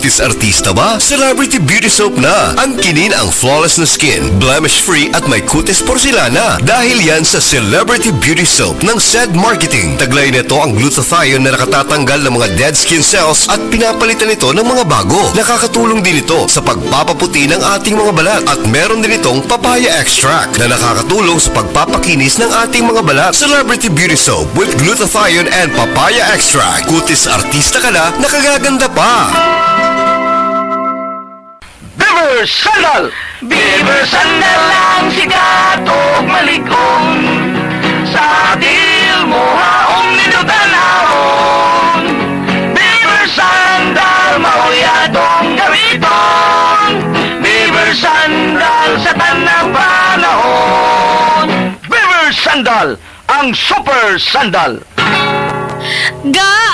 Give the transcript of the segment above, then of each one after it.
Kutis artista ba? Celebrity Beauty Soap na. Angkinin ang flawless na skin, blemish-free at may kutis porcelana. Dahil yan sa Celebrity Beauty Soap ng SED Marketing. Taglay nito ang glutathione na nakatatanggal ng mga dead skin cells at pinapalitan ito ng mga bago. Nakakatulong din ito sa pagpapaputi ng ating mga balat at meron din itong papaya extract na nakakatulong sa pagpapakinis ng ating mga balat. Celebrity Beauty Soap with glutathione and papaya extract. Kutis artista ka na, nakagaganda pa! Beaver Sandal! Beaver Sandal ang sikat o maligong sa dil mo haong ninutanahon. Beaver Sandal mauyadong gamiton. Beaver Sandal sa tanang panahon. Beaver Sandal, ang super sandal.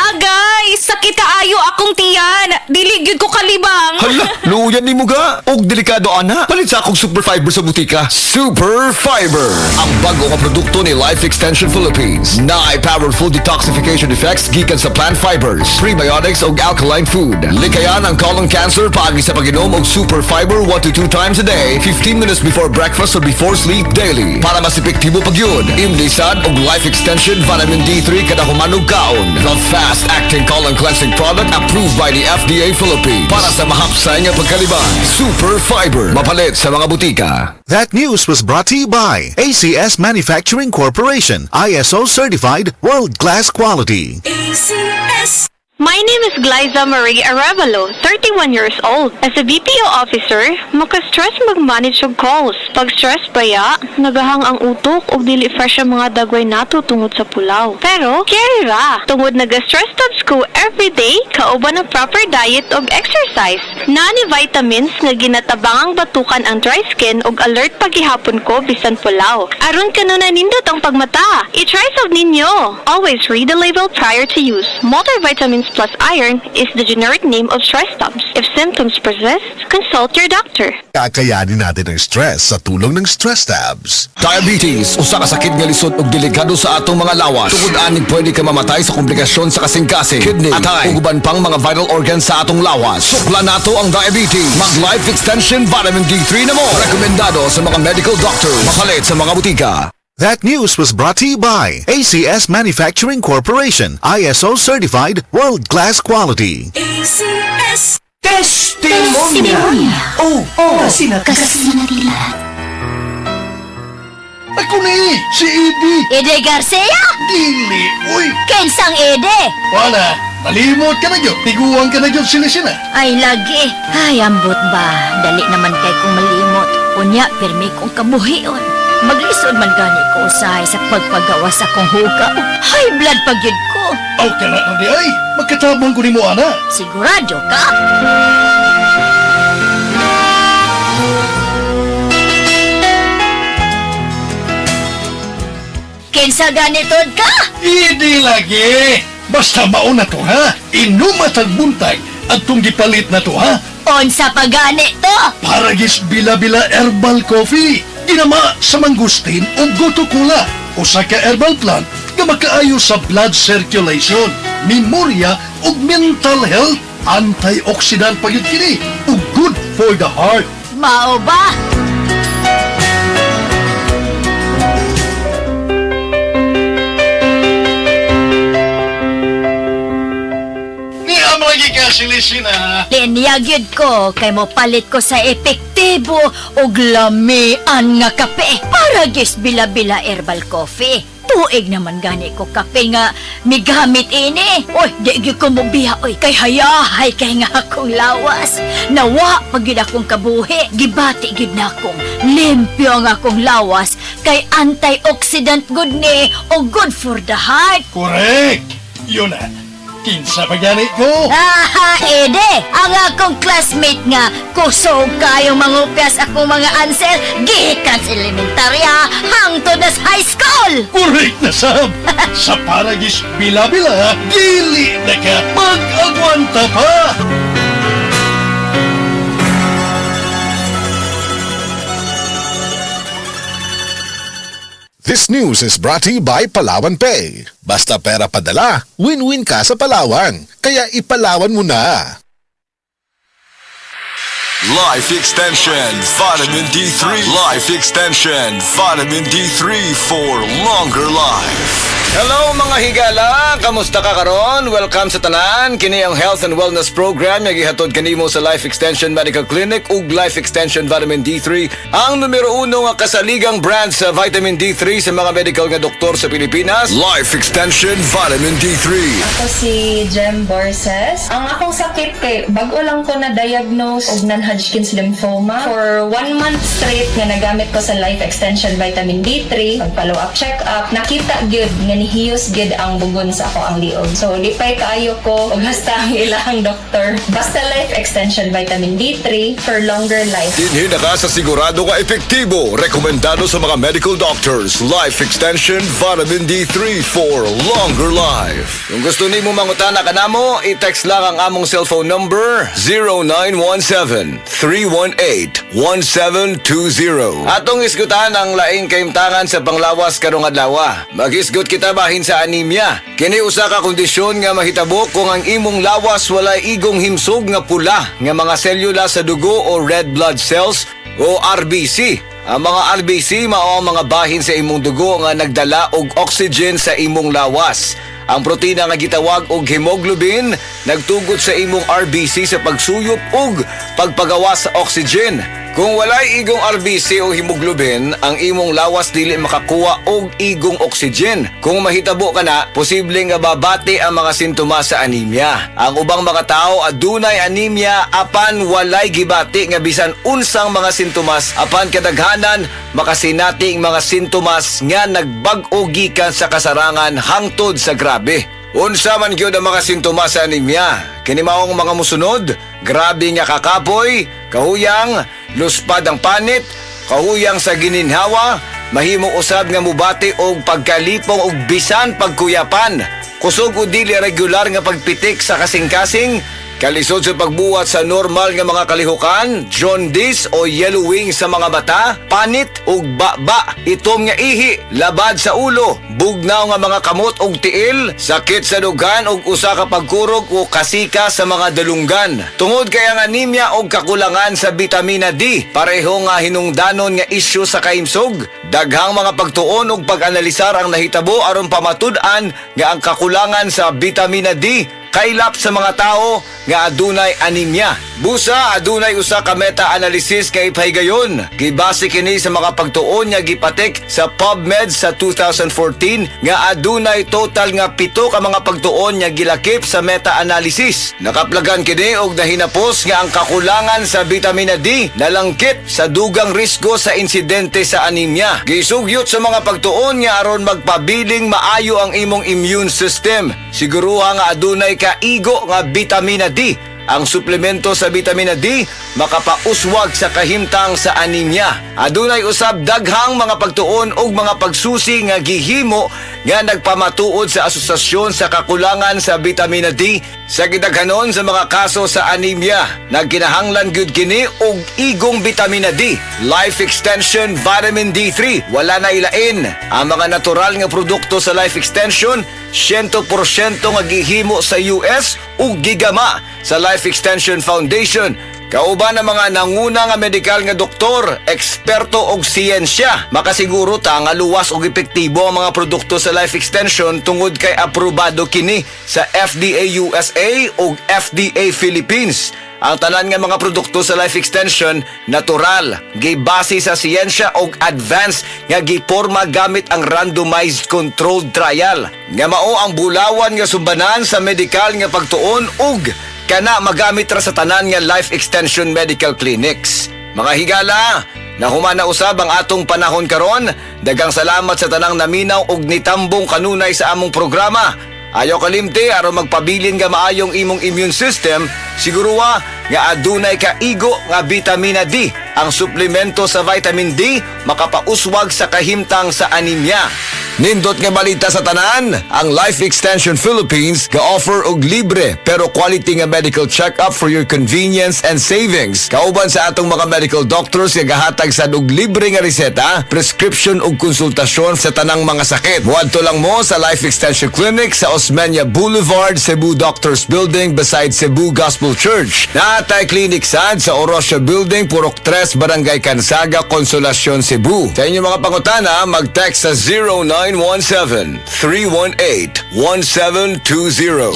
Agay! Sakit kaayo akong tiyan! Dili gyud ko kalibang! Hala, luyan ni mo ga. Og delikado ana. Palit sa akong Super Fiber sa butika. Super Fiber! Ang bago nga produkto ni Life Extension Philippines. Naay powerful detoxification effects gikan sa plant fibers, prebiotics og alkaline food. Likayan ang colon cancer paagi sa pag-inom og Super Fiber 1 to 2 times a day, 15 minutes before breakfast or before sleep daily. Para mas epektibo pag yun. Imlisad og Life Extension Vitamin D3 kada humanog kaon. The fast-acting colon cleansing product approved by the FDA Philippines. Para sa mahapsay nga pagkalibang. Super Fiber. Mapalit sa mga butika. That news was brought to you by ACS Manufacturing Corporation, ISO certified world-class quality. ACS! My name is Glyza Marie Arevalo, 31 years old. As a BPO officer, maka-stress mag-manage og calls. Pag stress baya, nagahang ang utok o dili fresh ang mga dagway nato tungod sa pulaw. Pero, carry ra. Tungod naga-stress tabs ko everyday, kauban ng proper diet og exercise. Nani vitamins nga ginatabangang batukan ang dry skin og alert pagihapon ko bisan pulaw. Aron kanuna nindot ang pagmata. I-try sab ninyo. Always read the label prior to use. Multivitamins plus iron is the generic name of stress tabs. If symptoms persist, consult your doctor. Kakayanin natin ang stress sa tulong ng stress tabs. Diabetes, usa ka sakit nga lisod ug delikado sa atong mga lawas. Tungod anig pwede ka mamatay sa komplikasyon sa kasing-kasing, kidney, atay, ug uban pang mga vital organs sa atong lawas. Sukla nato ang diabetes. Mag Life Extension Vitamin D3 na mo. Rekomendado sa mga medical doctors. Mapalit sa mga butika. That news was brought to you by ACS Manufacturing Corporation, ISO certified world-class quality. ACS! Testimonya! Oh, Kasinatila. ako ni, si Edie. Ede Garcia? Dili, uy. Kensang Ede? Wala, nalimot ka na yun. Tiguan ka na yun sila. Ay, lagi. Ay, ambot ba? Dali naman kay kong malimot. Unya, pirmi kong kabuhion. Maglisod man gani ko usahay sa pagpagawa sa kong hugaw. High blood pagyud ko. Aw ka na di ay. Magkatabang ko ni mo, ana. Sigurado ka? Kinsa ganitod ka? Hindi lagi. Basta mauna to, ha? Inumatag buntag at tong gipalit na to, ha? Unsa pa gani to? Paragis Bila-Bila Herbal Coffee. Ginama sa mangustin o gotukula. Usa ka herbal plant nga makaayo sa blood circulation, memorya ug mental health. Antioxidant pa yun kini ug good for the heart. Mao ba? Lagi ka silisina. Linyagyod ko kay mo palit ko sa epektibo ug lamian nga kape para gis Bila-Bila Herbal Coffee. Tuig naman gani ko kape nga migamit ini. Oy, di gyud ko mobiya oy kay hayahay kay nga akong lawas. Nawa pag gyud akong kabuhi, gibati gyud na akong limpyo nga akong lawas kay antioxidant good ni o good for the heart. Correct. Yun na. Kinsa pa ganit ko? Aha, Ede! Ang akong classmate nga, kusog kayong mangupyas akong mga answer, gikan sa elementarya, hangtod na sa high school! Correct na, Sab. Sa Paragis Bila-Bila, dili na ka mag-agwanta pa. This news is brought to you by Palawan Pay. Basta pera padala, win-win ka sa Palawan. Kaya ipalawan mo na. Life Extension Vitamin D3. Life Extension Vitamin D3 for longer life. Hello mga higala, kamusta ka karon? Welcome sa tanan. Kini ang Health and Wellness Program nga gihatod kanimo sa Life Extension Medical Clinic ug Life Extension Vitamin D3, ang numero 1 nga kasaligang brand sa vitamin D3 sa mga medical nga doktor sa Pilipinas. Life Extension Vitamin D3. Ako si Jem Borses. Ang akong sakit kay bago lang ko na-diagnose og non-Hodgkin's lymphoma. For 1 month straight nga nagamit ko sa Life Extension Vitamin D3, pag-follow up check-up, nakita gyud nga nihiyos gyud ang bugon sa ako ang liog. So lipay kaayo ko og basta ang ilahang doktor. Basta Life Extension Vitamin D3 for longer life. Dinhi naka sa sigurado ka epektibo. Rekomendado sa mga medical doctors. Life Extension Vitamin D3 for longer life. Kung gusto nimo mangutana kanamo, i-text lang ang among cellphone number 0917-318-1720. Atong isgutan ang laing kaimtangan sa panglawas karong adlaw. Mag-isgut kita bahin sa anemia. Kini usa ka kondisyon nga mahitabo kung ang imong lawas walay igong himsog nga pula nga mga selula sa dugo o red blood cells o RBC. Ang mga RBC mao ang mga bahin sa imong dugo nga nagdala og oxygen sa imong lawas. Ang protina nga gitawag og hemoglobin nagtugod sa imong RBC sa pagsuyop ug pagpagawa sa oxygen. Kung walay igong RBC o hemoglobin, ang imong lawas dili makakuha og igong oxygen. Kung mahitabo ka na, posible nga babati ang mga sintomas sa anemia. Ang ubang mga tao adunay anemia apan walay gibati nga bisan unsang mga sintomas, apan kadaghanan makasinati ang mga sintomas nga nagbag-o gikan sa kasarangan hangtod sa grabe. Unsa man gyud ang mga sintomas sa anemia? Kini maong mga musunod: grabe nga kakapoy, kahuyang, luspad ang panit, kahuyang sa gininhawa, mahimo usab nga mubati og pagkalipong og bisan pagkuyapan, kusog o dili regular nga pagpitik sa kasing-kasing, kalisod sa pagbuhat sa normal nga mga kalihukan, jaundice o yellowing sa mga mata, panit ug baba, itom nga ihi, labad sa ulo, bugnaw nga mga kamot ug tiil, sakit sa dugan ug usa ka pagkurog o kasika sa mga dalunggan. Tungod kay ang anemia og kakulangan sa bitamina D, pareho nga hinungdanon nga isyu sa kaimsog. Daghang mga pagtuon ug pag-analisar ang nahitabo aron pamatud-an nga ang kakulangan sa bitamina D kaylap sa mga tao nga adunay anemia. Busa adunay usa ka meta-analysis kay pahigayon. Gibase kini sa mga pagtuon nga gipatek sa PubMed sa 2014 nga adunay total nga 7 ka mga pagtuon nga gilakip sa meta-analysis. Nakaplagan kini og nahinapos nga ang kakulangan sa bitamina D nalangkit sa dugang risgo sa insidente sa anemia. Gisugyot sa mga pagtuon nga aron magpabiling maayo ang imong immune system. Siguruha nga adunay kaigo nga bitamina D. Ang suplemento sa bitamina D makapauswag sa kahimtang sa anemia. Adunay usab daghang mga pagtuon ug mga pagsusi nga gihimo nga nagpamatuod sa asosasyon sa kakulangan sa bitamina D sa gidaghanon sa mga kaso sa anemia. Nagkinahanglan gyud kini og igong bitamina D. Life Extension Vitamin D3 wala na ilain. Ang mga natural nga produkto sa Life Extension 100% nga gihimo sa US ug gigama sa Life Extension Foundation. Kauban ang mga nanguna nga medikal nga doktor, eksperto og siyensya. Makasiguro ta nga luwas og epektibo ang mga produkto sa Life Extension tungod kay aprobado kini sa FDA USA ug FDA Philippines. Ang tanan nga mga produkto sa Life Extension natural, gibase sa siyensya og advanced nga giporma gamit ang randomized controlled trial. Nga mao ang bulawan nga sumbanan sa medikal nga pagtuon ug kana magamit ra sa tanan nga Life Extension Medical Clinics. Mga higala, nahumana usab ang atong panahon karon. Daghang salamat sa tanang naminaw ug nitambong kanunay sa among programa. Ayaw kalimti aron magpabilin nga maayong imong immune system, siguruha nga adunay kaigo nga bitamina D. Ang suplemento sa vitamin D makapauswag sa kahimtang sa anemia. Nindot nga balita sa tanan, ang Life Extension Philippines ga-offer og libre pero quality nga medical check-up for your convenience and savings. Kauban sa atong mga medical doctors nga gahatag sa og libre nga reseta, prescription ug konsultasyon sa tanang mga sakit. Muadto lang mo sa Life Extension Clinic sa Osmeña Boulevard, Cebu Doctors Building beside Cebu Gospel Church. Naatay clinic sad sa Orosio Building, Purok 3, Barangay Cansaga, Consolacion, Cebu. Sa inyong mga pangutana, mag-text sa 0917-318-1720.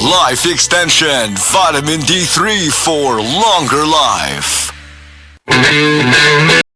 Life Extension, Vitamin D3 for longer life.